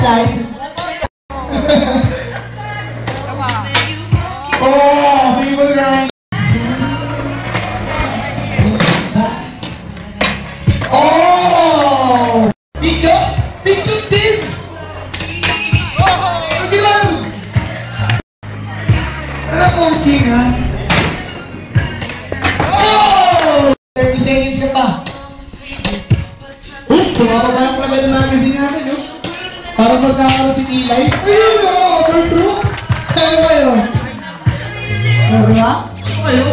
flashlight. Oh, people guys. Oh! Picture? Picture din! Lagi lang! Ano coaching ha? Oh! 30 seconds ka pa. Tumababa yung level magazine natin, no? Para magkakaroon si Eli. Ayun o! Turn through! Tayo kayo! Diba? Kayo!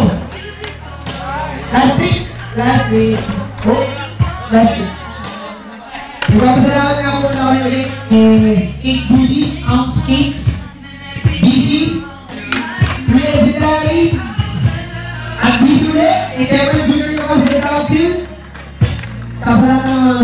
Last week! Last week! Oh! Last week! Magpapasalamat nga po na kayo ulit Skate Booties, Amp Skates, DC, Kuya Legendary, at DC ulit, Ever Junior yung kasi council. Kasalamat ng mga